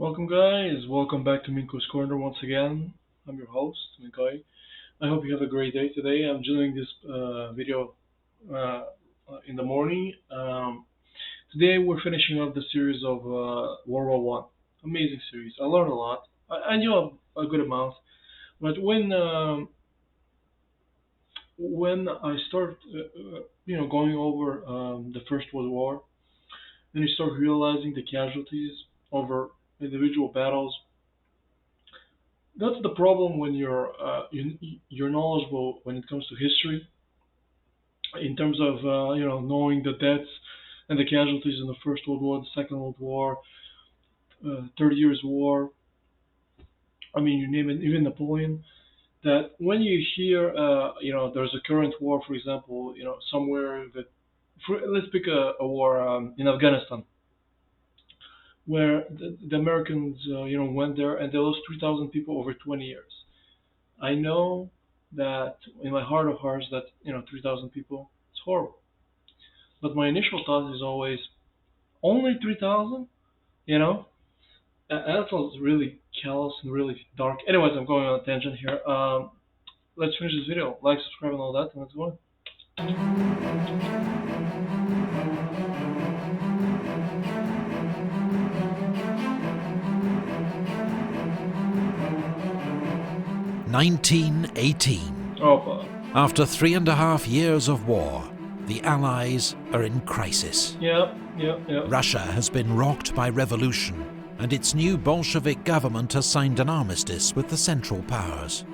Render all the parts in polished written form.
Welcome, guys. Welcome back to Minko's Corner once again. I'm your host, Minkoy. I hope you have a great day today. I'm doing this video uh, in the morning. Today we're finishing up the series of World War One. Amazing series. I learned a lot. I knew a good amount, but when I start, going over the First World War, then you start realizing the casualties over individual battles. That's the problem when you're knowledgeable when it comes to history, in terms of knowing the deaths and the casualties in the First World War, the Second World War, 30 Years War. I mean, you name it, even Napoleon. That when you hear, there's a current war, for example, somewhere that, let's pick a war in Afghanistan, where the Americans, went there and they lost 3,000 people over 20 years. I know that in my heart of hearts that 3,000 people, it's horrible. But my initial thought is always only 3,000. You know, that sounds really callous and really dark. Anyways, I'm going on a tangent here. Let's finish this video. Like, subscribe, and all that, and let's go. 1918. Oh, After 3.5 years of war, the Allies are in crisis. yeah. Russia has been rocked by revolution, and its new Bolshevik government has signed an armistice with the Central Powers.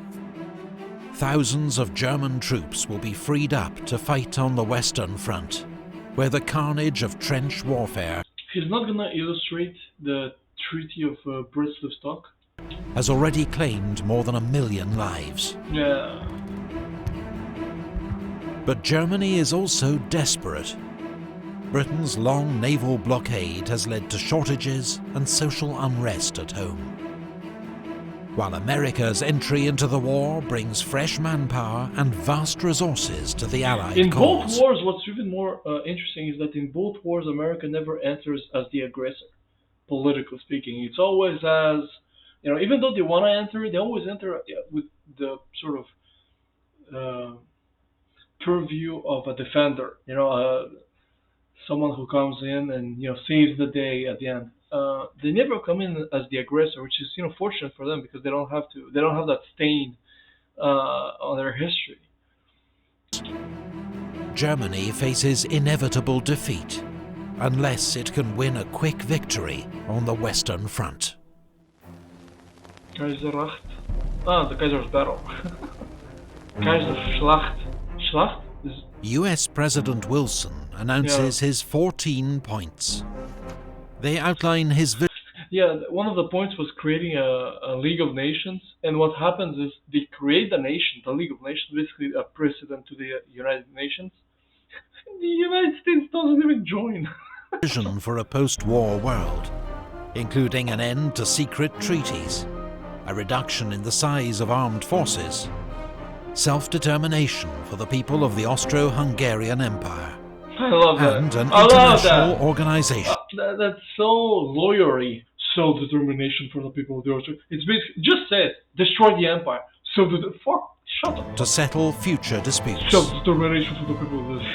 Thousands of German troops will be freed up to fight on the Western Front, where the carnage of trench warfare He's not gonna illustrate the Treaty of Brest-Litovsk. has already claimed more than 1 million lives. Yeah. But Germany is also desperate. Britain's long naval blockade has led to shortages and social unrest at home, while America's entry into the war brings fresh manpower and vast resources to the Allied In cause. both wars, what's even more interesting is that in both wars, America never enters as the aggressor, politically speaking. It's always as, even though they want to enter, they always enter with the sort of purview of a defender, someone who comes in and, saves the day at the end. They never come in as the aggressor, which is, fortunate for them because they don't have that stain on their history. Germany faces inevitable defeat unless it can win a quick victory on the Western Front. Kaiserracht. Ah, the Kaiser's battle. Kaiserschlacht. Schlacht is. US President Wilson announces his 14 points. They outline his vision. Yeah, one of the points was creating a League of Nations, and what happens is they create the nation, the League of Nations, basically a precedent to the United Nations. The United States doesn't even join. Vision for a post-war world, including an end to secret treaties, a reduction in the size of armed forces, self-determination for the people of the Austro-Hungarian Empire, I love that. and an I love international that. organization. That's so lawyery. Self-determination for the people of the Austro. It's basically, just say it, destroy the empire. Shut up. To settle future disputes. Self-determination for the people of this.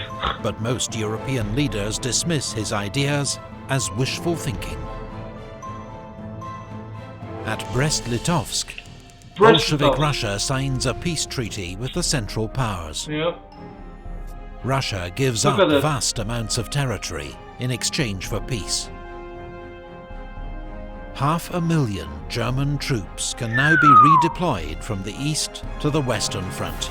But most European leaders dismiss his ideas as wishful thinking. At Brest-Litovsk, Bolshevik Russia signs a peace treaty with the Central Powers. Yep. Russia gives Look up at this. vast amounts of territory in exchange for peace. 500,000 German troops can now be redeployed from the east to the Western Front,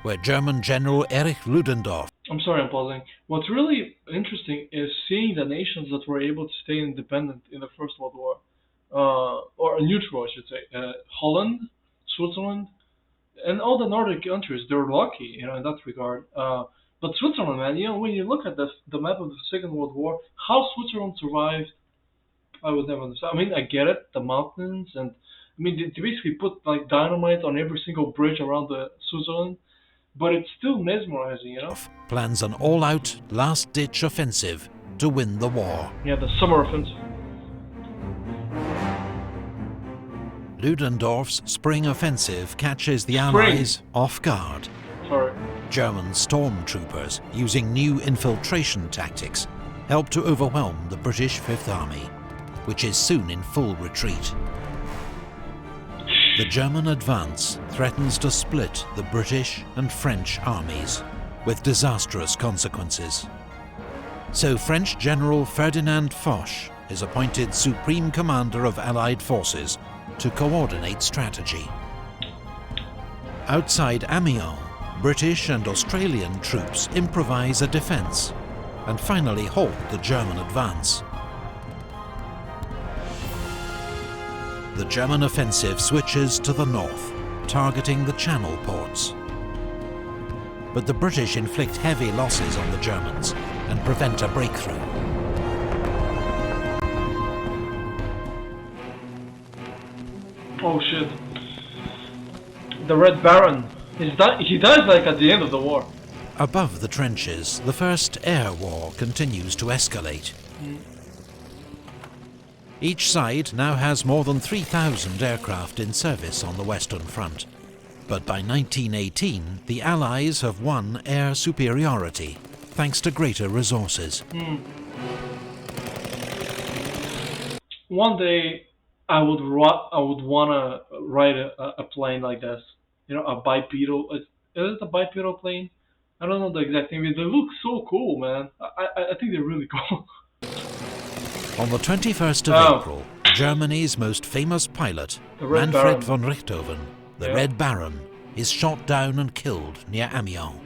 where German General Erich Ludendorff. I'm sorry, I'm pausing. What's really interesting is seeing the nations that were able to stay independent in the First World War, or neutral, I should say. Holland, Switzerland, and all the Nordic countries. They're lucky, in that regard. But Switzerland, man, when you look at the map of the Second World War, how Switzerland survived, I would never understand. I mean, I get it, the mountains, and I mean, they basically put like dynamite on every single bridge around the Switzerland, but it's still mesmerizing, Plans an all-out, last-ditch offensive to win the war. Yeah, the summer offensive. Ludendorff's spring offensive catches the Spring. Allies off guard. Sorry. German stormtroopers, using new infiltration tactics, help to overwhelm the British Fifth Army, which is soon in full retreat. The German advance threatens to split the British and French armies, with disastrous consequences. So French General Ferdinand Foch is appointed Supreme Commander of Allied forces to coordinate strategy. Outside Amiens, British and Australian troops improvise a defence and finally halt the German advance. The German offensive switches to the north, targeting the Channel ports. But the British inflict heavy losses on the Germans and prevent a breakthrough. Oh shit. The Red Baron. He dies like at the end of the war. Above the trenches, the First Air War continues to escalate. Each side now has more than 3,000 aircraft in service on the Western Front. But by 1918, the Allies have won air superiority, thanks to greater resources. One day, I would wanna ride a plane like this. You know, a bipedal. Is it a bipedal plane? I don't know the exact name. They look so cool, man. I think they're really cool. On the 21st of April, Germany's most famous pilot, Manfred von Richthofen, the Red Baron, is shot down and killed near Amiens.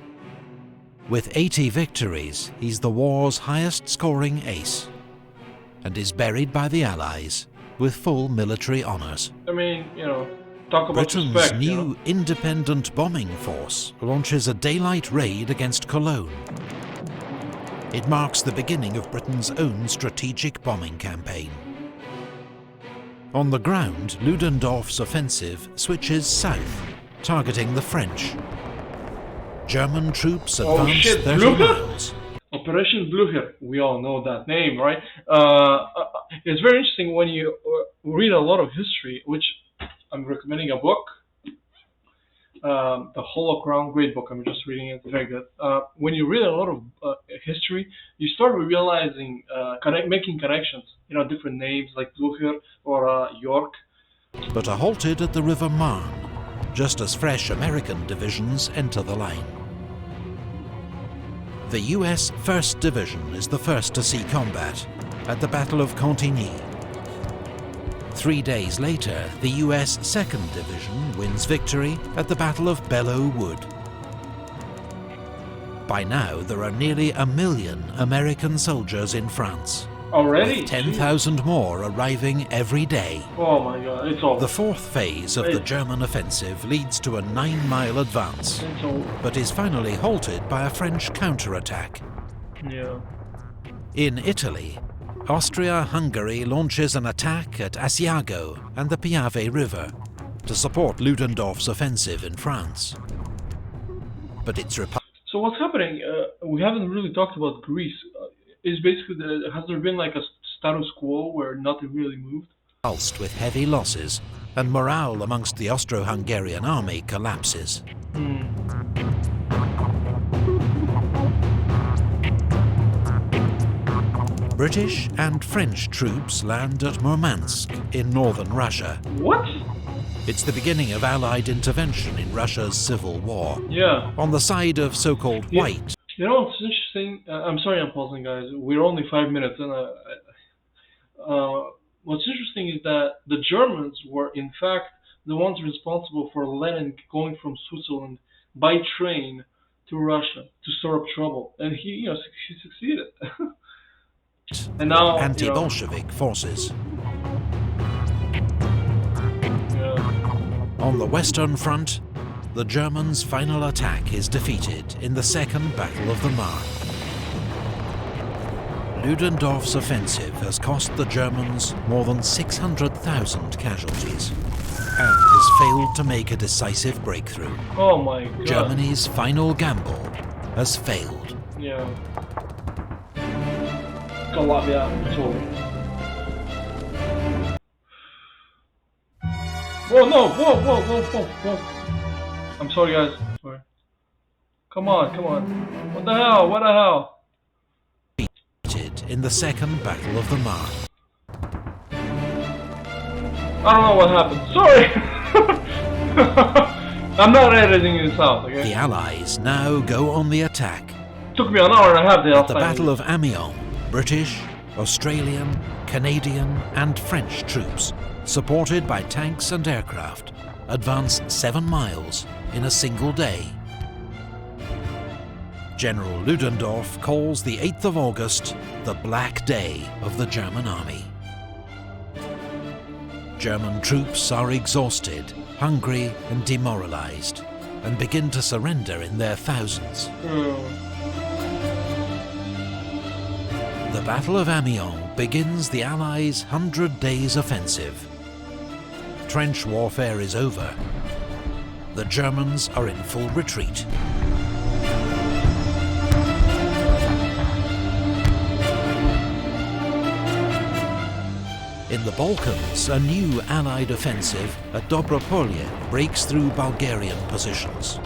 With 80 victories, he's the war's highest-scoring ace, and is buried by the Allies with full military honours. I mean, you know, talk about Britain's respect, new you know? independent bombing force launches a daylight raid against Cologne. It marks the beginning of Britain's own strategic bombing campaign. On the ground, Ludendorff's offensive switches south, targeting the French. German troops advance 30 miles. Operation Blücher. We all know that name, right? It's very interesting when you read a lot of history, which I'm recommending a book. The Holocron, great book. I'm just reading it. Very good. When you read a lot of history, you start realizing, making connections. You know, different names like Blücher or York. But are halted at the River Marne, just as fresh American divisions enter the line. The US 1st Division is the first to see combat at the Battle of Cantigny. 3 days later, the US 2nd Division wins victory at the Battle of Belleau Wood. By now, there are nearly 1 million American soldiers in France. Already? With 10,000 more arriving every day. Oh my god, it's over. The fourth phase of the German offensive leads to a 9-mile advance, but is finally halted by a French counterattack. Yeah. In Italy, Austria-Hungary launches an attack at Asiago and the Piave River to support Ludendorff's offensive in France. But it's So what's happening? We haven't really talked about Greece. Is basically has there been like a status quo where nothing really moved? Repulsed with heavy losses, and morale amongst the Austro-Hungarian army collapses. British and French troops land at Murmansk in northern Russia. What? It's the beginning of Allied intervention in Russia's civil war. Yeah. On the side of so-called white. You know what's interesting? I'm sorry I'm pausing, guys. We're only 5 minutes, and what's interesting is that the Germans were, in fact, the ones responsible for Lenin going from Switzerland by train to Russia to stir up trouble, and he succeeded. And now anti-Bolshevik forces. Yeah. On the Western Front, the Germans' final attack is defeated in the Second Battle of the Marne. Ludendorff's offensive has cost the Germans more than 600,000 casualties and has failed to make a decisive breakthrough. Oh my god. Germany's final gamble has failed. Yeah. It's over. Whoa, no, whoa, whoa, whoa, whoa, whoa. I'm sorry, guys. Sorry. Come on, come on. What the hell? What the hell? In the Second Battle of the Marne. I don't know what happened. Sorry! I'm not editing this out, okay? The Allies now go on the attack. Took me an hour and a half to At the Battle of Amiens, British, Australian, Canadian and French troops, supported by tanks and aircraft, advanced 7 miles in a single day. General Ludendorff calls the 8th of August the Black Day of the German army. German troops are exhausted, hungry and demoralized, and begin to surrender in their thousands. The Battle of Amiens begins the Allies' 100 Days offensive. Trench warfare is over. The Germans are in full retreat. In the Balkans, a new Allied offensive at Dobropolje breaks through Bulgarian positions.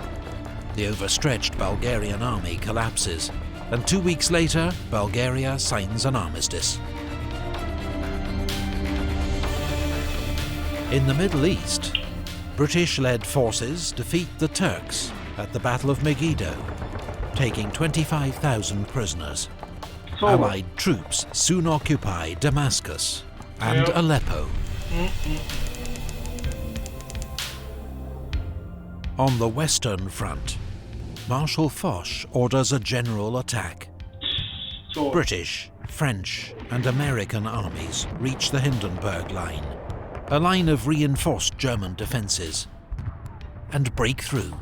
The overstretched Bulgarian army collapses, and 2 weeks later, Bulgaria signs an armistice. In the Middle East, British-led forces defeat the Turks at the Battle of Megiddo, taking 25,000 prisoners. Allied troops soon occupy Damascus and Aleppo. On the Western Front, Marshal Foch orders a general attack. British, French and American armies reach the Hindenburg Line, a line of reinforced German defences, and break through.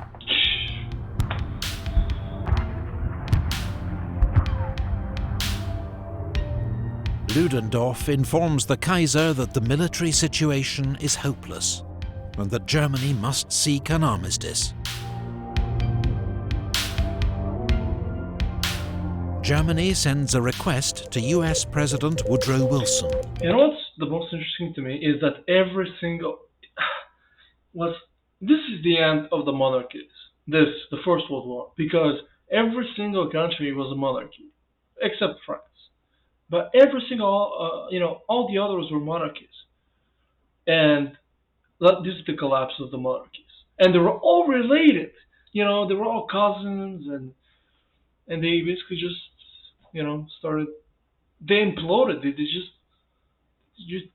Ludendorff informs the Kaiser that the military situation is hopeless and that Germany must seek an armistice. Germany sends a request to US President Woodrow Wilson. You know what's the most interesting to me is that every single this is the end of the monarchies. The First World War, because every single country was a monarchy, except France. But every single, all the others were monarchies, and this is the collapse of the monarchies. And they were all related. They were all cousins, and they basically just, started. They imploded. They just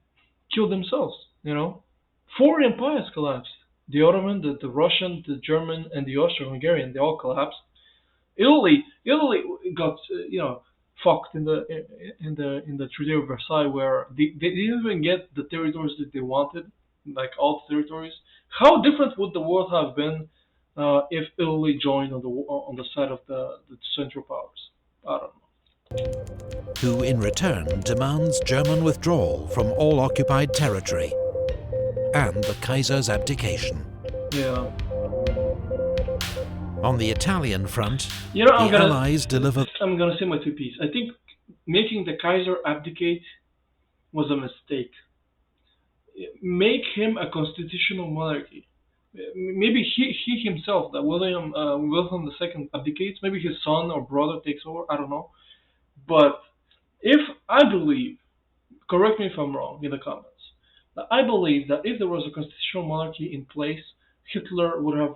killed themselves. 4 empires collapsed: the Ottoman, the Russian, the German, and the Austro-Hungarian. They all collapsed. Italy got fucked in the Treaty of Versailles, where they didn't even get the territories that they wanted, like all the territories. How different would the world have been if Italy joined on the side of the Central Powers? I don't know. Who in return demands German withdrawal from all occupied territory and the Kaiser's abdication. Yeah. On the Italian front, Allies deliver... I'm going to say my 2 pieces. I think making the Kaiser abdicate was a mistake. Make him a constitutional monarchy. Maybe he himself, that William II abdicates. Maybe his son or brother takes over. I don't know. But I believe, correct me if I'm wrong in the comments, I believe that if there was a constitutional monarchy in place, Hitler would have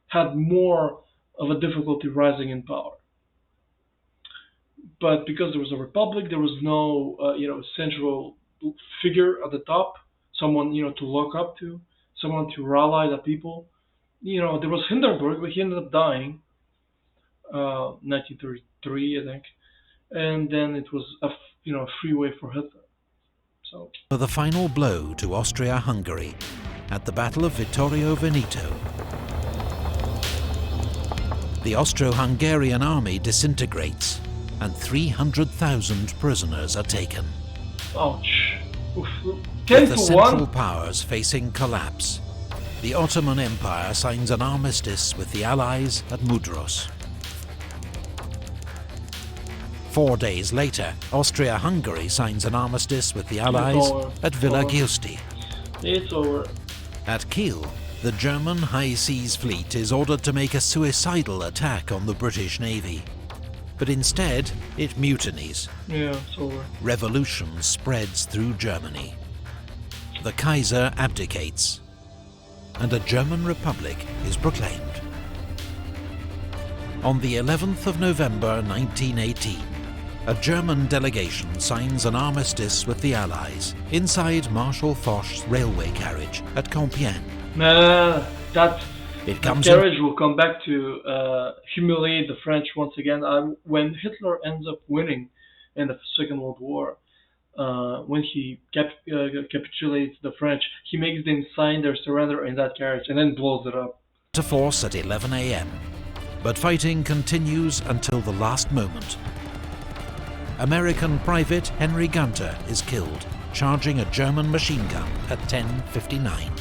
had more of a difficulty rising in power. But because there was a republic, there was no central figure at the top, someone to look up to, someone to rally the people. There was Hindenburg, but he ended up dying, 1933, I think, and then it was a free way for Hitler. So the final blow to Austria-Hungary at the Battle of Vittorio Veneto. The Austro-Hungarian army disintegrates, and 300,000 prisoners are taken. Ouch. With the Central Powers facing collapse, the Ottoman Empire signs an armistice with the Allies at Mudros. 4 days later, Austria-Hungary signs an armistice with the Allies at Villa Giusti. It's over. At Kiel, the German High Seas Fleet is ordered to make a suicidal attack on the British Navy. But instead, it mutinies. Yeah, it's over. Revolution spreads through Germany. The Kaiser abdicates, and a German Republic is proclaimed. On the 11th of November 1918, a German delegation signs an armistice with the Allies inside Marshal Foch's railway carriage at Compiègne. That comes carriage will come back to humiliate the French once again. When Hitler ends up winning in the Second World War, when he capitulates the French, he makes them sign their surrender in that carriage and then blows it up. To force at 11 a.m. But fighting continues until the last moment. American Private Henry Gunter is killed, charging a German machine gun at 10:59.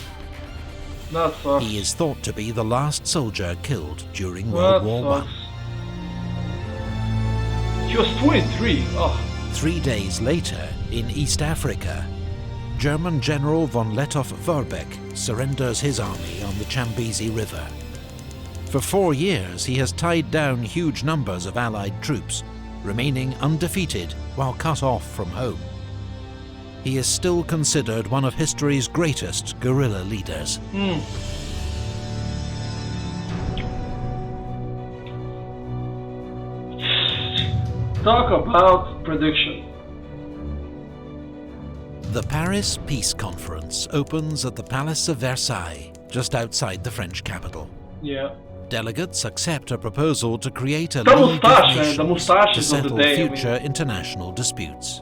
That sucks. He is thought to be the last soldier killed during World War I. He was 23. Oh. 3 days later, in East Africa, German General von Lettow-Vorbeck surrenders his army on the Chambezi River. For 4 years, he has tied down huge numbers of Allied troops, remaining undefeated while cut off from home. He is still considered one of history's greatest guerrilla leaders. Talk about prediction. The Paris Peace Conference opens at the Palace of Versailles, just outside the French capital. Yeah. Delegates accept a proposal to create a The League moustache, of Nations the moustaches to of settle the day, future international disputes.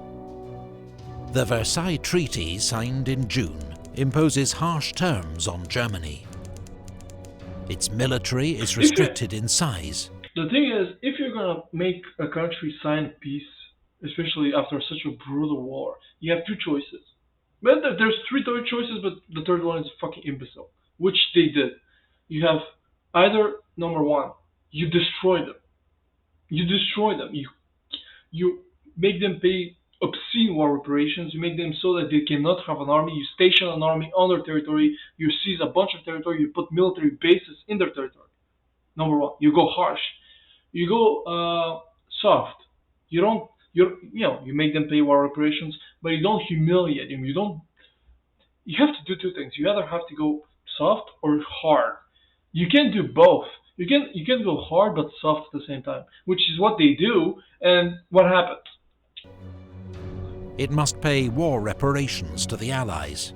The Versailles Treaty, signed in June, imposes harsh terms on Germany. Its military is restricted in size. The thing is, if you're gonna make a country sign peace, especially after such a brutal war, you have two choices. Well, there's three choices, but the third one is fucking imbecile, which they did. You have either, number one, you destroy them. You make them pay obscene war reparations. You make them so that they cannot have an army. You station an army on their territory. You seize a bunch of territory. You put military bases in their territory. Number one, you go harsh. You go soft. You make them pay war reparations, but you don't humiliate them. You have to do two things. You either have to go soft or hard. You can't do both. You can go hard but soft at the same time, which is what they do. And what happens? It must pay war reparations to the Allies.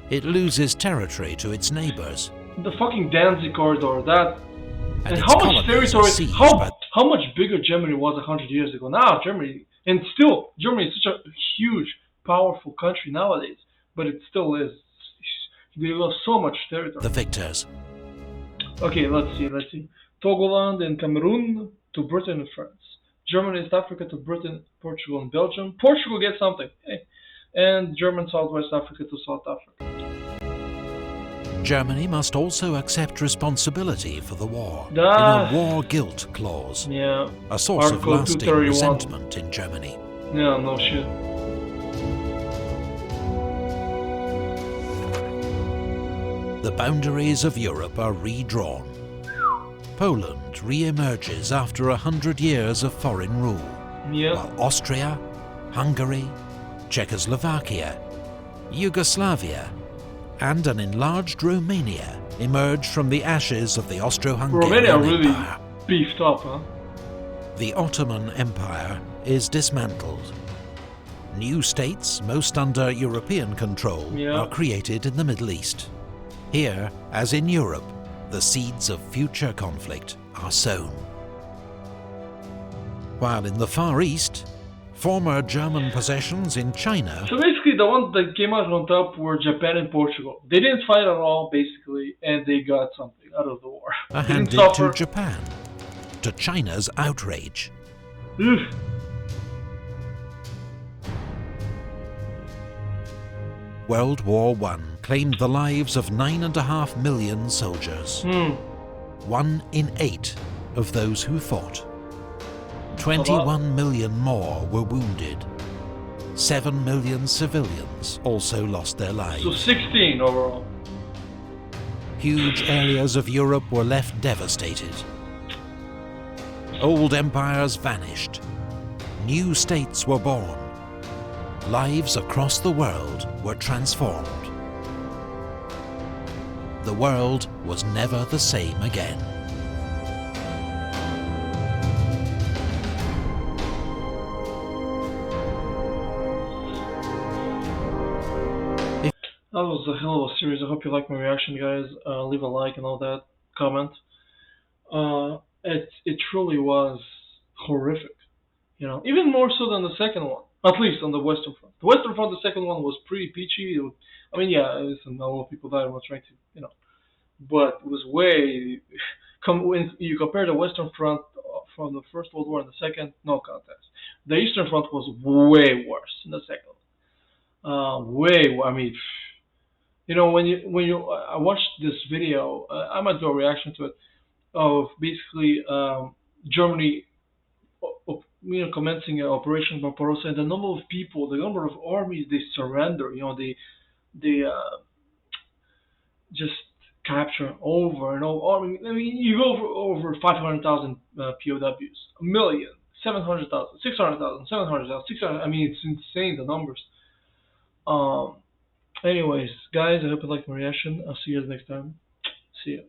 It loses territory to its neighbours. The fucking Danzig corridor, that. And its how much colonies are territory? seized How much bigger Germany was 100 years ago? Now Germany is such a huge, powerful country nowadays, but it still is. They lost so much territory. The victors. Okay, let's see. Togoland and Cameroon to Britain and France. Germany and East Africa to Britain, Portugal and Belgium. Portugal gets something. Hey. And German Southwest Africa to South Africa. Germany must also accept responsibility for the war in a war guilt clause. Yeah. A source Article of lasting 231. resentment in Germany. Yeah, no shit. The boundaries of Europe are redrawn. Poland re-emerges after 100 years of foreign rule, Yeah. while Austria, Hungary, Czechoslovakia, Yugoslavia, and an enlarged Romania emerge from the ashes of the Austro-Hungarian Romania really Empire. beefed up, huh? The Ottoman Empire is dismantled. New states, most under European control, are created in the Middle East. Here, as in Europe, the seeds of future conflict are sown. While in the Far East, former German possessions in China... So basically the ones that came out on top were Japan and Portugal. They didn't fight at all, basically, and they got something out of the war. are handed to Japan, to China's outrage. Ugh. World War I claimed the lives of 9.5 million soldiers. 1 in 8 of those who fought. 21 million more were wounded. 7 million civilians also lost their So lives. 16 overall. Huge areas of Europe were left devastated. Old empires vanished. New states were born. Lives across the world were transformed. The world was never the same again. That was a hell of a series. I hope you like my reaction, guys. Leave a like and all that. Comment. It truly was horrific. You know, even more so than the second one. At least on the Western Front. The Western Front, the second one was pretty peachy. I mean, yeah, listen, a lot of people died. I'm not trying to, but it was way. When you compare the Western Front from the First World War and the Second, no contest. The Eastern Front was way worse in the second. I mean, when you I watched this video, I might do a reaction to it of basically Germany, commencing Operation Barbarossa, and the number of people, the number of armies they surrender. They just capture over and over. I mean, you go over 500,000 POWs, a million, 700,000, 600,000, 700,000, 600. I mean, it's insane the numbers. Um. Anyways, guys, I hope you liked my reaction. I'll see you next time. See ya.